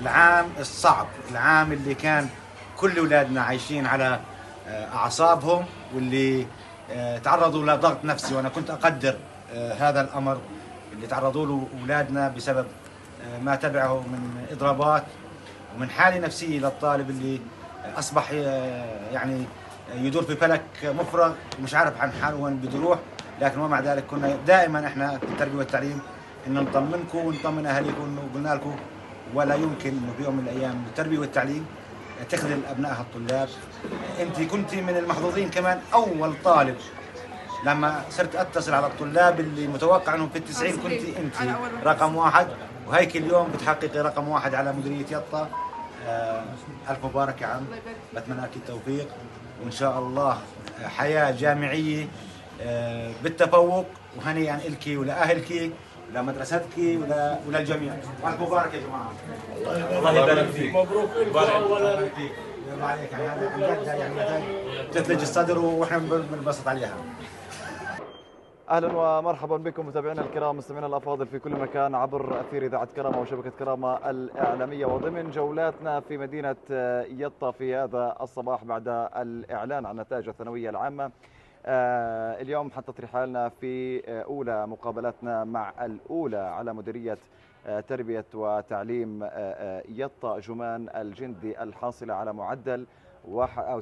العام الصعب، العام اللي كان كل أولادنا عايشين على أعصابهم، واللي تعرضوا لضغط نفسي، وأنا كنت أقدر هذا الأمر اللي تعرضوا له أولادنا بسبب ما تبعه من إضرابات ومن حالة نفسية للطالب اللي أصبح يعني يدور في فلك مفرغ ومش عارف عن حاله وين بده يروح. لكن ومع ذلك كنا دائما احنا في التربية والتعليم إن نطمنكم ونطمن أهاليكم، وقلنا لكم ولا يمكن إنه في يوم من الأيام التربية والتعليم تخذل أبنائها الطلاب. أنت كنت من المحظوظين كمان، أول طالب لما صرت اتصل على الطلاب اللي متوقع انهم في التسعين كنت انت رقم واحد، وهيك اليوم بتحققي رقم واحد على مديرية يطا. الف مبارك يا عم، بتمنى لك التوفيق وان شاء الله حياة جامعية بالتفوق، وهنيئا لك ولاهلك ولمدرستك وللجميع. الف مبارك يا جماعة. الله يبارك فيك. مبروك لكم اولا. الله عليك، يعني بجد يعني تثلج الصدر واحنا بننبسط عليها. اهلا ومرحبا بكم متابعينا الكرام، مستمعينا الافاضل في كل مكان عبر اثير اذاعه كرامه وشبكه كرامه الاعلاميه، وضمن جولاتنا في مدينه يطا في هذا الصباح بعد الاعلان عن نتائج الثانويه العامه. اليوم حطت رحالنا في اولى مقابلاتنا مع الاولى على مديريه تربيه وتعليم يطا، جمان الجندي، الحاصله على معدل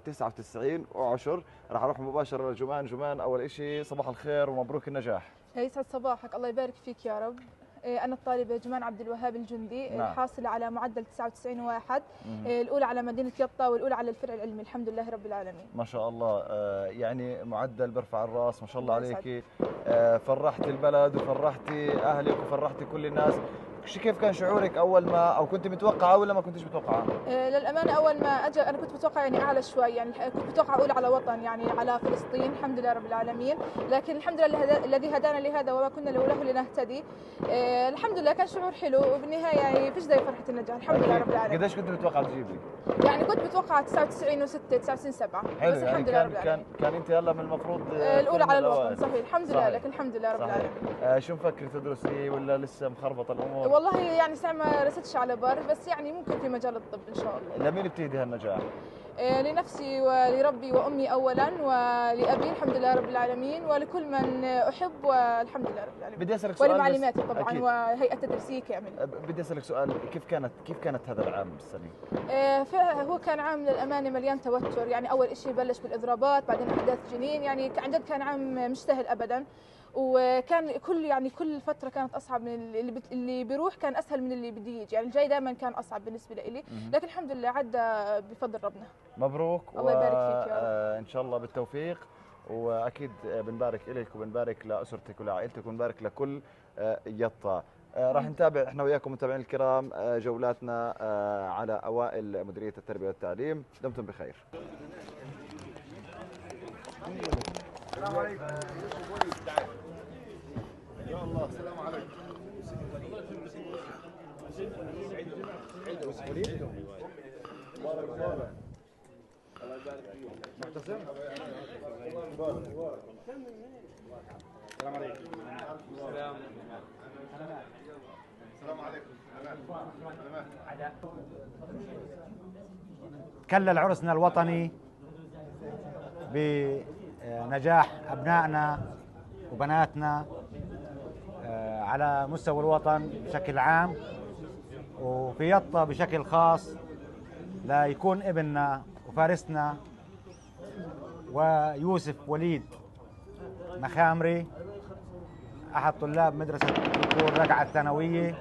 99 وعشر. راح اروح مباشره لجمان. جمان، اول شيء صباح الخير ومبروك النجاح. يسعد صباحك، الله يبارك فيك يا رب. أنا الطالبة جمان عبد الوهاب الجندي، نعم. الحاصلة على معدل 99 واحد، الأولى على مدينة يطا والأولى على الفرع العلمي، الحمد لله رب العالمين. ما شاء الله، يعني معدل برفع الراس، ما شاء الله عليكي. فرحتي البلد وفرحتي أهلك وفرحتي كل الناس. كيف كان شعورك أول ما، أو كنت متوقعة ولا ما كنتش متوقعة؟ للأمانة أول ما أجى أنا كنت متوقعة يعني أعلى شوي، يعني كنت متوقعة أقول على وطن، يعني على فلسطين، الحمد لله رب العالمين. لكن الحمد لله الذي هدانا لهذا وما كنا له لنهتدي. الحمد لله كان شعور حلو، وبالنهاية يعني فيش زي فرحة النجاح، الحمد لله رب العالمين. قديش كنت متوقعة تجيبي؟ يعني كنت متوقعة 99 و6 99 7. حلو، بس يعني الحمد لله رب العالمين. كان أنت هلا من المفروض الأولى على الوطن، الأوائل. صحيح الحمد لله، لك الحمد لله رب العالمين. شو مفكر تدرسي ولا لسه مخربطة الأمور؟ والله يعني ما رستش على بار، بس يعني ممكن في مجال الطب إن شاء الله. لمين بتيجي هالنجاح؟ لنفسي ولربي وأمي أولا، ولأبي الحمد لله رب العالمين، ولكل من أحب والحمد لله رب العالمين. بدي أسألك سؤال، ولمعلماتي طبعا أكيد. وهيئة التدريسية كامل. بدي أسألك سؤال، كيف كانت هذا العام السنة؟ هو كان عام للأمانة مليان توتر، يعني أول شيء بلش بالإضرابات، بعدين أحداث جنين، يعني عن جد كان عام مش سهل أبدا. وكان كل فتره كانت اصعب من اللي بيروح كان اسهل من اللي بده يجي، يعني الجاي دائما كان اصعب بالنسبه لي، لكن الحمد لله عدى بفضل ربنا. مبروك، الله يبارك فيك يا رب. ان شاء الله بالتوفيق، واكيد بنبارك لك وبنبارك لاسرتك ولعائلتك وبنبارك لكل يطا. راح نتابع احنا وياكم متابعين الكرام جولاتنا على اوائل مديريه التربيه والتعليم. دمتم بخير. السلام عليكم. يا الله، السلام عليكم. معتصم. السلام عليكم. السلام عليكم. كلل عرسنا الوطني بنجاح أبنائنا وبناتنا على مستوى الوطن بشكل عام، وفي يطا بشكل خاص، ليكون ابننا وفارسنا ويوسف وليد مخامري أحد طلاب مدرسة دكتور رقعة الثانوية،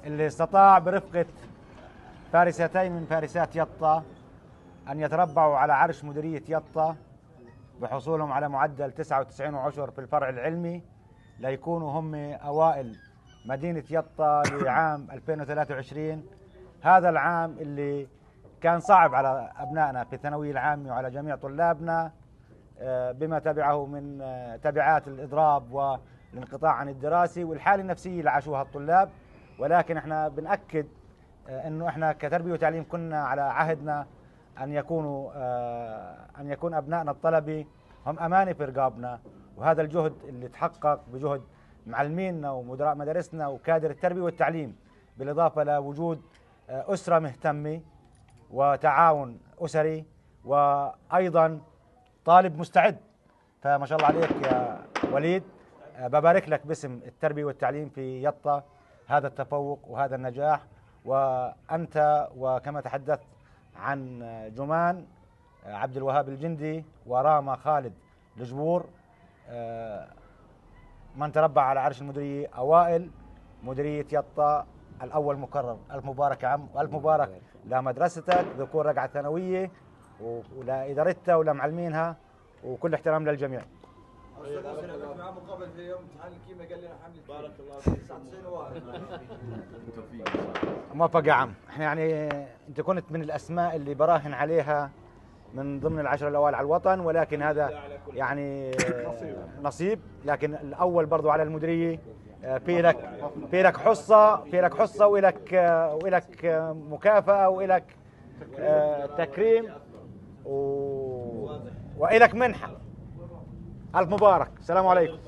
اللي استطاع برفقة فارستين من فارسات يطا أن يتربعوا على عرش مديرية يطا بحصولهم على معدل 99 وعشر في الفرع العلمي، ليكونوا هم أوائل مدينة يطا لعام 2023. هذا العام اللي كان صعب على أبنائنا في الثانوية العامة وعلى جميع طلابنا بما تبعه من تبعات الإضراب والانقطاع عن الدراسة والحالة النفسية اللي عاشوها الطلاب. ولكن احنا بنأكد انه احنا كتربية وتعليم كنا على عهدنا ان يكون ابنائنا الطلبة هم امانة في رقابنا، وهذا الجهد اللي تحقق بجهد معلمينا ومدراء مدارسنا وكادر التربية والتعليم بالإضافة لوجود أسرة مهتمة وتعاون أسري، وأيضا طالب مستعد. فما شاء الله عليك يا وليد، ببارك لك باسم التربية والتعليم في يطا هذا التفوق وهذا النجاح. وأنت وكما تحدثت عن جمان عبد الوهاب الجندي وراما خالد الجبور، من تربع على عرش المديرية، أوائل مديرية يطا الأول مكرر. ألف مبارك يا عم، وألف مبارك لمدرستك ذكور رقعة ثانوية ولإدارتها ولمعلمينها، وكل احترام للجميع. معاه مقابل في يوم امتحان الكيمياء قال لنا حمل بارك الله فيك 99 موفق يا عم. احنا يعني انت كنت من الاسماء اللي براهن عليها من ضمن العشرة الاوائل على الوطن، ولكن هذا يعني نصيب. لكن الاول برضو على المديرية، في لك حصة ولك مكافأة ولك تكريم وإلك منحة. ألف مبارك، السلام عليكم.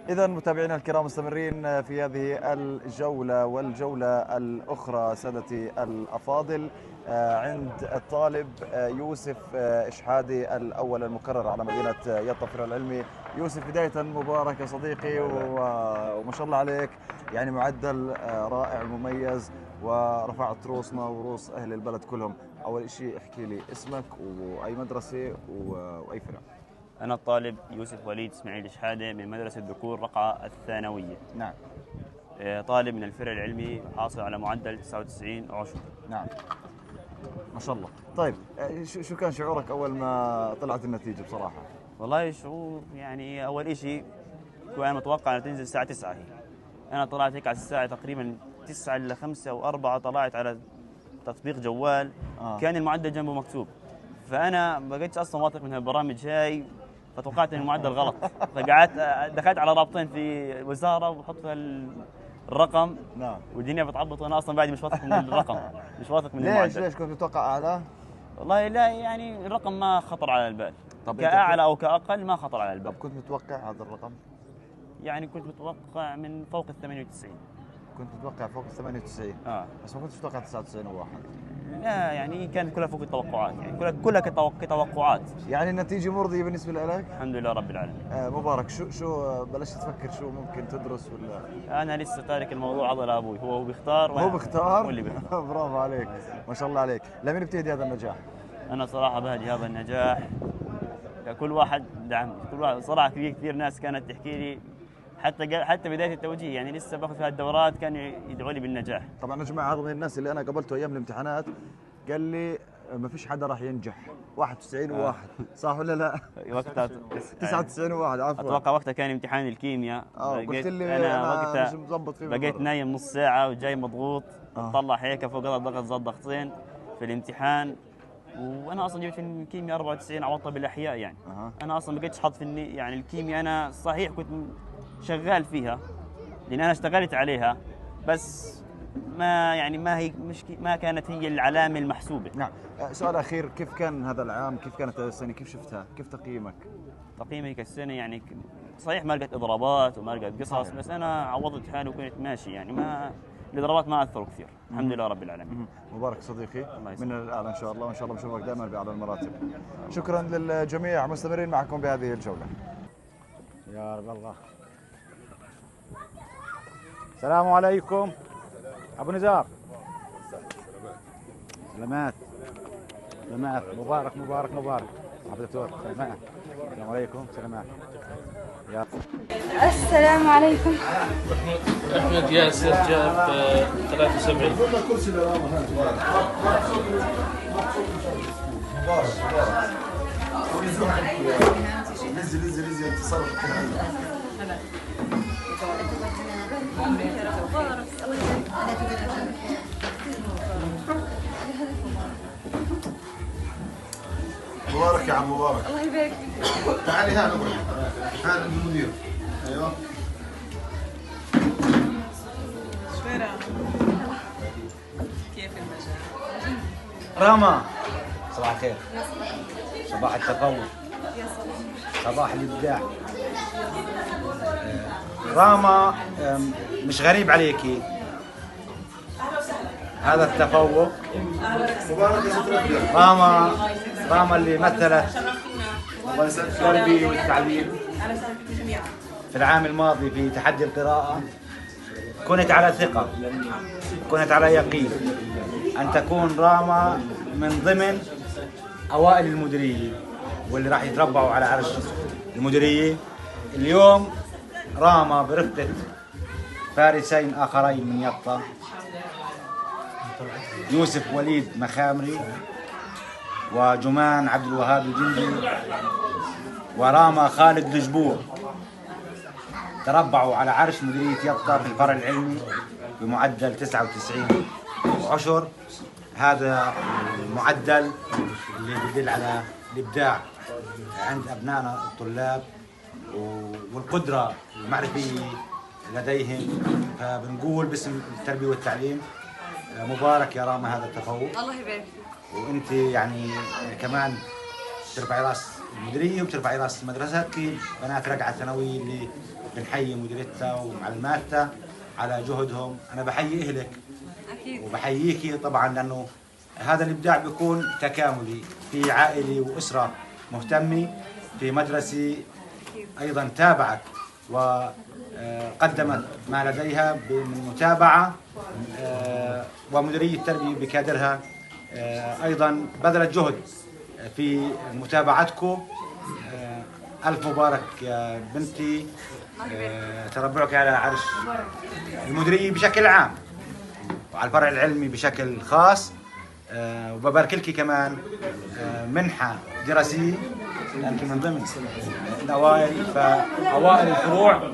إذا متابعينا الكرام مستمرين في هذه الجولة والجولة الأخرى سادتي الأفاضل عند الطالب يوسف إشحادي الأول المكرر على مدينة يطا الفرع العلمي. يوسف بداية مبارك يا صديقي، وما شاء الله عليك، يعني معدل رائع ومميز، ورفعت روسنا وروس أهل البلد كلهم. أول شيء احكي لي اسمك وأي مدرسة وأي فرع. أنا الطالب يوسف وليد إسماعيل إشحادي من مدرسة ذكور رقعة الثانوية. نعم. طالب من الفرع العلمي، حاصل على معدل 99 عشر. نعم ما شاء الله. طيب شو كان شعورك أول ما طلعت النتيجة بصراحة؟ والله شعور يعني أول إشي كنت متوقع أن تنزل الساعة 9 هي. أنا طلعت هيك على الساعة تقريبا 9 إلا 5 أو 4، طلعت على تطبيق جوال كان المعدل جنبه مكتوب، فأنا ما بقيتش أصلا واثق من هالبرامج هاي، فتوقعت ان المعدل غلط. فقعدت دخلت على رابطين في الوزاره وبحط الرقم. نعم. والدنيا بتعبط وانا اصلا بعدي مش واثق من الرقم، مش واثق من المعدل. ليش كنت متوقع اعلى؟ والله لا، يعني الرقم ما خطر على البال. طب كاعلى او كاقل ما خطر على البال. طب كنت متوقع هذا الرقم؟ يعني كنت متوقع من فوق ال 98. كنت متوقع فوق ال 98. بس ما كنتش متوقع 99 وواحد. لا يعني كانت كلها فوق التوقعات، يعني كلها كتوقعات. يعني النتيجة مرضية بالنسبة لك؟ الحمد لله رب العالمين. مبارك، شو بلشت تفكر شو ممكن تدرس ولا؟ انا لسه تارك الموضوع عضل ابوي، هو بيختار هو بيختار؟ هو اللي بيختار. برافو عليك، ما شاء الله عليك. لمين بتهدي هذا النجاح؟ انا صراحة بهدي هذا النجاح كل واحد دعم، كل واحد صراحة. في كثير ناس كانت تحكي لي حتى بدايه التوجيه، يعني لسه باخذ في هالدورات كانوا يدعوا لي بالنجاح. طبعا يا جماعه هذا من الناس اللي انا قابلته ايام الامتحانات قال لي ما فيش حدا راح ينجح. 91 وواحد صح ولا لا؟ وقتها 99 وواحد عفوا. اتوقع وقتها كان امتحان الكيمياء. قلت لي انا وقتها مش مظبط فيه، بقيت نايم نص ساعه وجاي مضغوط. طلع هيك فوق ضغط زاد ضغطين في الامتحان، وانا اصلا جبت في الكيمياء 94 عوضتها بالاحياء يعني. انا اصلا ما بقيتش حاط في يعني الكيمياء. انا صحيح كنت شغال فيها لان انا اشتغلت عليها، بس ما يعني ما كانت هي العلامه المحسوبه. نعم. سؤال اخير، كيف كان هذا العام؟ كيف كانت هذه السنه؟ كيف شفتها؟ كيف تقييمك؟ تقييمي كالسنه يعني صحيح ما لقيت اضرابات وما لقيت قصص، بس انا عوضت حالي وكنت ماشي، يعني ما الاضرابات ما اثروا كثير. الحمد لله رب العالمين. مبارك صديقي، من الاعلى ان شاء الله، وان شاء الله بنشوفك دائما باعلى المراتب. شكرا للجميع، مستمرين معكم بهذه الجوله. يا رب الله. السلام عليكم ابو نزار. سلامات سلامات. مبارك مبارك مبارك ابو دكتور. سلامات. السلام عليكم. سلامات. يا السلام عليكم. احمد ياسر جاب 73. نزل تصرف. مبارك يا عم مبارك. الله يبارك فيك. تعالي هنا نقعد. هذا المدير. ايوه. كيف المجال؟ راما، صباح الخير. صباح التفوق. صباح الابداع. راما، مش غريب عليكي هذا التفوق. راما اللي مثلت التربية والتعليم في العام الماضي في تحدي القراءة، كنت على ثقة، كنت على يقين أن تكون راما من ضمن أوائل المديرية واللي راح يتربعوا على عرش المديرية. اليوم راما برفقة فارسين آخرين من يطا، يوسف وليد مخامري وجمان عبد الوهاب الجندي وراما خالد الجبور، تربعوا على عرش مديرية يطا في الفرع العلمي بمعدل 99 وعشر. هذا المعدل اللي يدل على الإبداع عند أبنائنا الطلاب والقدرة المعرفية لديهم. فبنقول باسم التربية والتعليم مبارك يا راما هذا التفوق. الله يبارك فيك. وانت يعني كمان ترفعي راس المديريه وترفعي راس مدرستك بنات رقعه الثانويه اللي بنحيي مديرتها ومعلماتها على جهدهم. انا بحيي اهلك اكيد وبحييكي طبعا، لانه هذا الابداع بيكون تكاملي في عائله واسره مهتمه، في مدرسه ايضا تابعت وقدمت ما لديها من متابعه، ومديريه التربيه بكادرها ايضا بذلت جهد في متابعتكم. الف مبارك يا بنتي، تربعك على عرش المديريه بشكل عام وعلى الفرع العلمي بشكل خاص. وببارك لك كمان منحه دراسيه لانك من ضمن الاوائل، فاوائل الفروع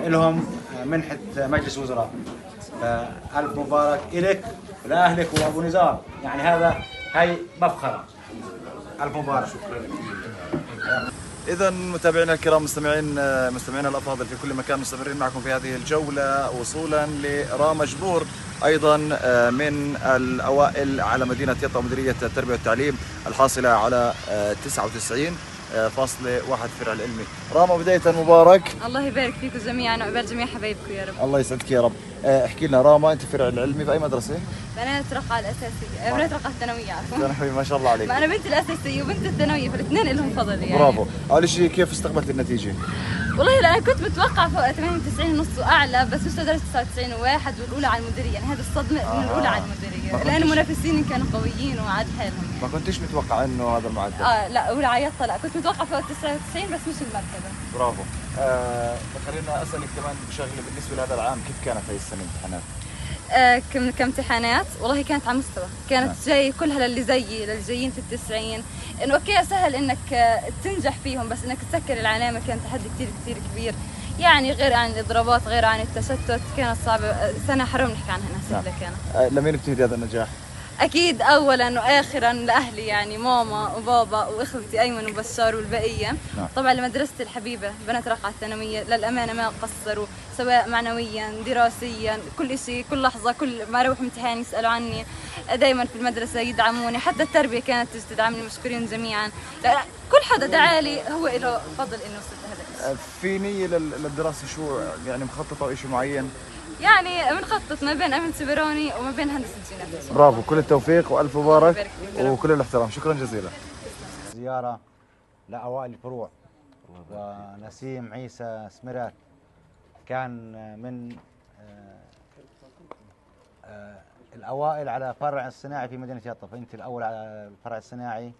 لهم منحه مجلس وزراء. فالف مبارك لك ولاهلك وابو نزار، يعني هاي مفخره. الف مبارك. إذا متابعينا الكرام، مستمعينا الأفاضل في كل مكان، مستمرين معكم في هذه الجولة وصولا لراما جبور، أيضا من الأوائل على مدينة يطا مديرية التربية والتعليم، الحاصلة على 99.1 فرع العلمي. راما بداية مبارك. الله يبارك فيكم جميعا وعقبال جميع حبايبكم يا رب. الله يسعدك يا رب. احكي لنا راما، أنت فرع العلمي في أي مدرسة؟ بنات رقعة الأساسية، بنات رقعة الثانوية عفوا. ثانوي، ما شاء الله عليك. ما أنا بنت الأساسية وبنت الثانوية، فالاثنين لهم فضل يعني. برافو. أول شيء كيف استقبلت النتيجة؟ والله لا، أنا كنت متوقع فوق 98 ونص وأعلى، بس وصلت درجة 99.1 والأولى على المديرية. يعني هذا الصدمة من الأولى على المديرية، لأن المنافسين كانوا قويين وعاد حالهم. ما كنتش متوقع إنه هذا المعدل؟ لا، أولى على يطا لا، كنت متوقع فوق 99 بس مش المرتبة. برافو. خلينا أسألك كمان شغلة بالنسبة لهذا العام، كيف كانت هي السنة امتحانات؟ كامتحانات والله كانت على مستوى، كانت جاي كلها للي زيي، للي جايين في ال90. انه اوكي سهل انك تنجح فيهم، بس انك تسكر العلامه كان تحدي كثير كثير كبير. يعني غير عن الاضرابات، غير عن التشتت، كانت صعبه. سنه حرام نحكي عنها انها سهله كانت. لمين بتهدي هذا النجاح؟ اكيد اولا واخرا لاهلي، يعني ماما وبابا واخوتي ايمن وبشار والبقيه. طبعا لمدرستي الحبيبه بنات رقعه الثانويه، للامانه ما قصروا سواء معنويا دراسيا، كل شيء، كل لحظه، كل ما اروح امتحان يسالوا عني، دائما في المدرسه يدعموني. حتى التربيه كانت تدعمني، مشكورين جميعا. كل حدا دعالي هو له فضل انه وصلت لهذا الشيء. في نيه للدراسه، شو يعني مخططه شيء معين؟ يعني بنخطط ما بين امن سيبراني وما بين هندسه جينات. برافو، كل التوفيق والف مبارك وكل الاحترام. شكرا جزيلا. زياره لاوائل الفروع، ونسيم عيسى سمرات كان من الاوائل على فرع الصناعي في مدينه يطا، فانت الاول على الفرع الصناعي.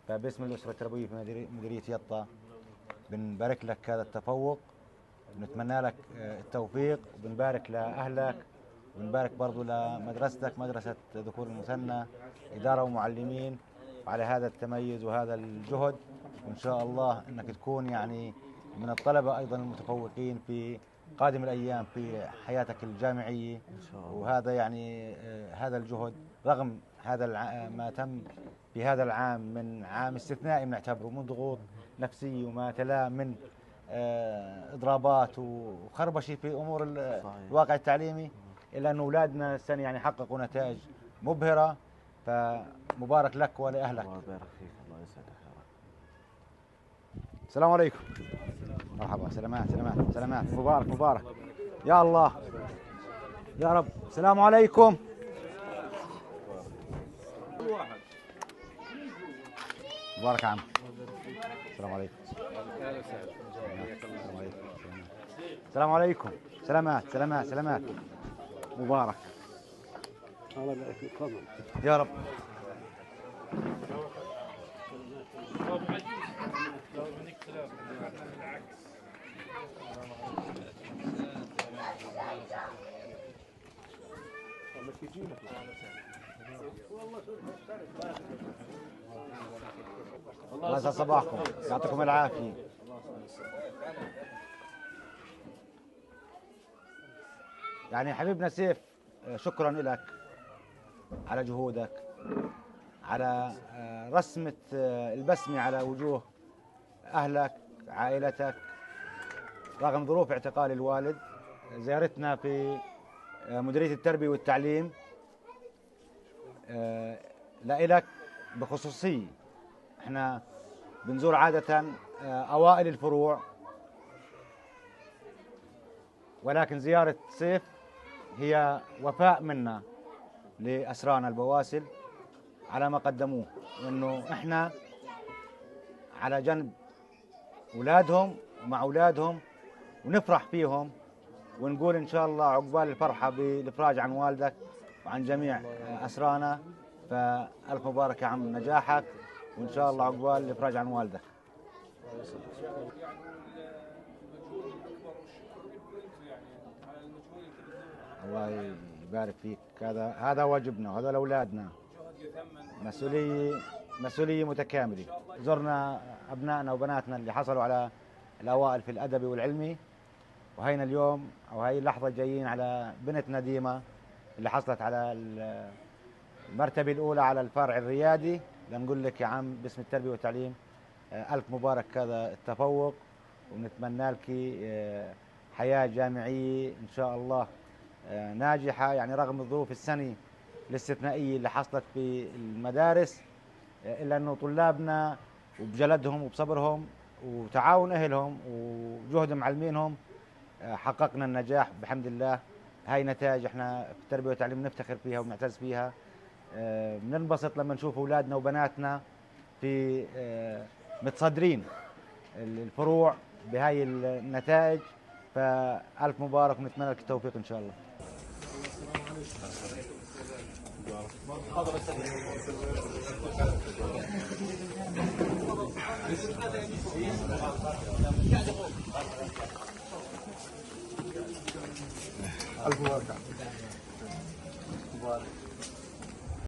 فباسم الاسره التربويه في مديريه يطا بنبارك لك هذا التفوق، بنتمنى لك التوفيق، وبنبارك لاهلك، وبنبارك برضو لمدرستك، مدرسه ذكور المثنى، اداره ومعلمين، على هذا التميز وهذا الجهد. وان شاء الله انك تكون يعني من الطلبه ايضا المتفوقين في قادم الايام في حياتك الجامعيه. ان شاء الله. وهذا يعني هذا الجهد رغم هذا ما تم في هذا العام، من عام استثنائي بنعتبره، من ضغوط نفسيه وما تلا من اضرابات وخربشه في امور الواقع التعليمي، الا ان اولادنا السنه يعني حققوا نتائج مبهره. فمبارك لك ولاهلك. الله يبارك فيك، الله يسعدك يا رب. السلام عليكم. مرحبا، سلامات سلامات سلامات، مبارك مبارك. يا الله يا رب. السلام عليكم. مبارك يا عم. السلام عليكم. السلام عليكم. سلامات سلامات سلامات. مبارك. الله يبارك فيك. تفضل. يا رب. الله يسعد صباحكم، يعطيكم العافية. يعني حبيبنا سيف، شكرا لك على جهودك، على رسمة البسمة على وجوه أهلك عائلتك رغم ظروف اعتقال الوالد. زيارتنا في مديرية التربية والتعليم لإلك بخصوصية. احنا بنزور عادة أوائل الفروع، ولكن زيارة سيف هي وفاء منا لأسرانا البواسل على ما قدموه، وإنه إحنا على جنب أولادهم ومع أولادهم ونفرح فيهم، ونقول إن شاء الله عقبال الفرحة بالإفراج عن والدك وعن جميع أسرانا. فألف مبارك يا عم نجاحك، وإن شاء الله عقبال الإفراج عن والدك. الله يبارك فيك. هذا واجبنا وهذا لأولادنا، مسؤولية متكاملة. زرنا أبنائنا وبناتنا اللي حصلوا على الأوائل في الأدبي والعلمي، وهينا اليوم أو هاي اللحظة جايين على بنت نديمة اللي حصلت على المرتبة الأولى على الفرع الريادي. لنقول لك يا عم باسم التربية والتعليم ألف مبارك هذا التفوق، ونتمنى لك حياة جامعية إن شاء الله ناجحة. يعني رغم الظروف السنة الاستثنائية اللي حصلت في المدارس، إلا أنه طلابنا وبجلدهم وبصبرهم وتعاون أهلهم وجهد معلمينهم حققنا النجاح بحمد الله. هاي نتائج احنا في التربية والتعليم نفتخر فيها ونعتز فيها. بننبسط لما نشوف أولادنا وبناتنا في متصدرين الفروع بهاي النتائج. فألف مبارك ونتمنى لك التوفيق إن شاء الله. ألف مبارك.